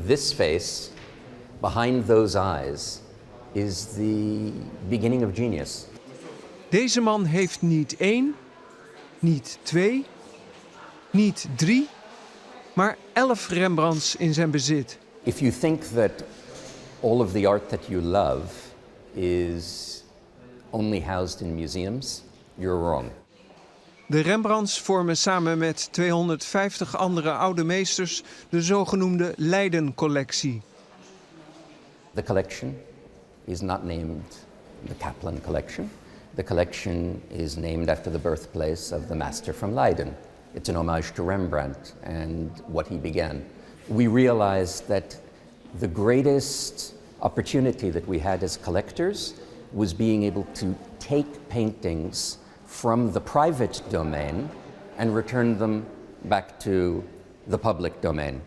This face, behind those eyes, is the beginning of genius. Deze man heeft niet 1, niet 2, niet 3, maar 11 Rembrandts in zijn bezit. If you think that all of the art that you love is only housed in museums, you're wrong. De Rembrandts vormen samen met 250 andere oude meesters de zogenoemde Leiden-collectie. The collection is not named the Kaplan collection. The collection is named after the birthplace of the master from Leiden. It's an homage to Rembrandt and what he began. We realized that the greatest opportunity that we had as collectors was being able to take paintings from the private domain and return them back to the public domain.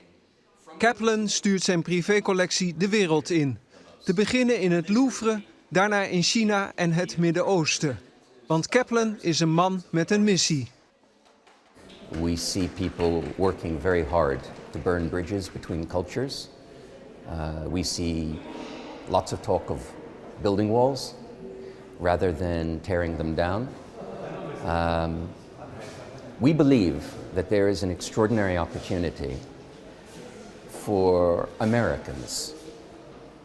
Kaplan stuurt zijn privécollectie de wereld in. Te beginnen in het Louvre, daarna in China en het Midden-Oosten. Want Kaplan is een man met een missie. We see people working very hard to burn bridges between cultures. We see lots of talk of building walls rather than tearing them down. We believe that there is an extraordinary opportunity for Americans,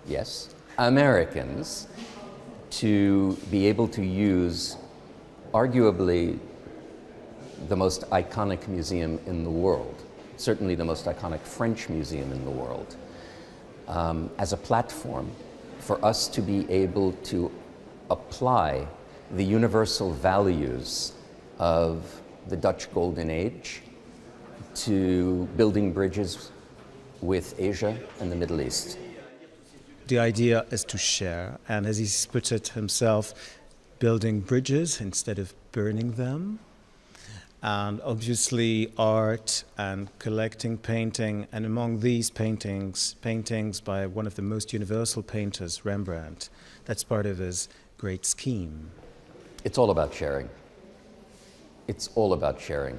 yes, Americans, to be able to use arguably the most iconic museum in the world, certainly the most iconic French museum in the world, as a platform for us to be able to apply the universal values of the Dutch Golden Age to building bridges with Asia and the Middle East. The idea is to share, and as he puts it himself, building bridges instead of burning them. And obviously art and collecting painting, and among these paintings by one of the most universal painters, Rembrandt. That's part of his great scheme. It's all about sharing. It's all about sharing.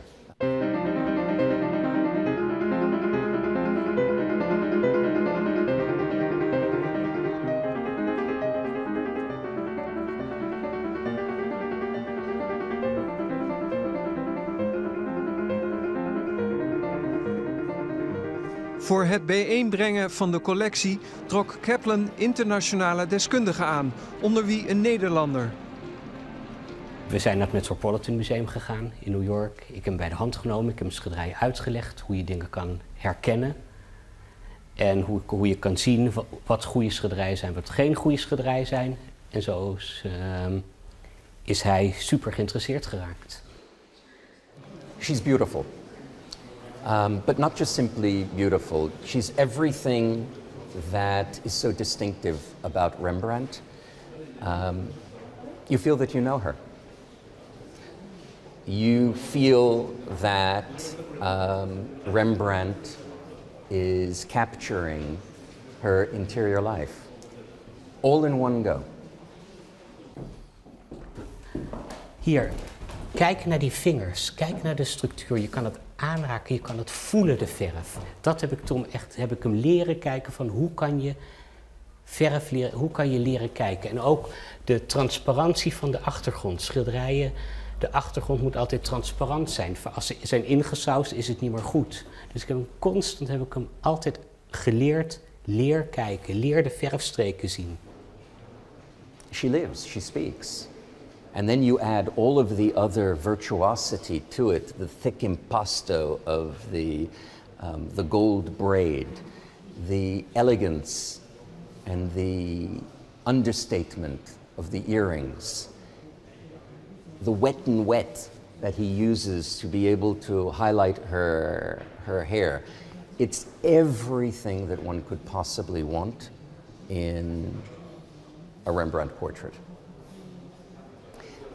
Voor het bijeenbrengen van de collectie trok Kaplan internationale deskundigen aan, onder wie een Nederlander. We zijn naar het Metropolitan Museum gegaan in New York. Ik heb hem bij de hand genomen, ik heb hem schilderijen uitgelegd, hoe je dingen kan herkennen. En hoe je kan zien wat goede schilderijen zijn, wat geen goede schilderijen zijn. En zo is hij super geïnteresseerd geraakt. She's beautiful. But not just simply beautiful. She's everything that is so distinctive about Rembrandt. You feel that you know her. You feel that Rembrandt is capturing her interior life, all in one go. Hier, kijk naar die vingers, kijk naar de structuur. Je kan het aanraken, je kan het voelen, de verf. Dat heb ik hem leren kijken van hoe kan je verf leren, hoe kan je leren kijken. En ook de transparantie van de achtergrond. Schilderijen, de achtergrond moet altijd transparant zijn. Als ze zijn ingesausd is het niet meer goed. Dus heb ik hem altijd geleerd, leer kijken, leer de verfstreken zien. She lives, she speaks. And then you add all of the other virtuosity to it, the thick impasto of the gold braid, the elegance and the understatement of the earrings, the wet and wet that he uses to be able to highlight her hair. It's everything that one could possibly want in a Rembrandt portrait.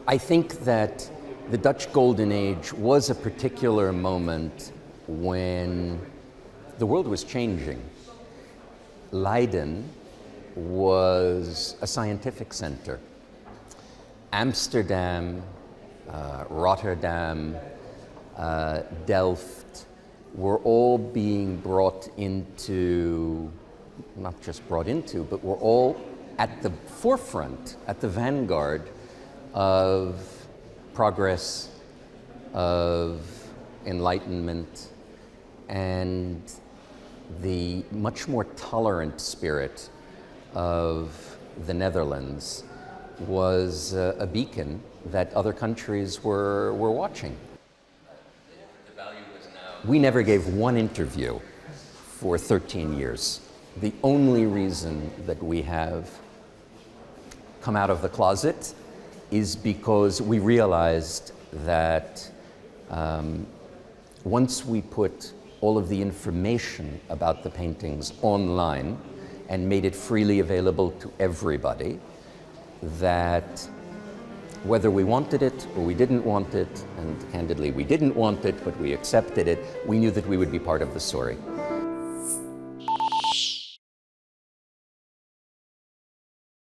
I think that the Dutch Golden Age was a particular moment when the world was changing. Leiden was a scientific center. Amsterdam, Rotterdam, Delft were all being brought into, not just brought into, but were all at the forefront, at the vanguard of progress, of enlightenment, and the much more tolerant spirit of the Netherlands was a beacon that other countries were watching. We never gave one interview for 13 years. The only reason that we have come out of the closet is because we realized that once we put all of the information about the paintings online and made it freely available to everybody, that whether we wanted it or we didn't want it, and candidly we didn't want it, but we accepted it, we knew that we would be part of the story.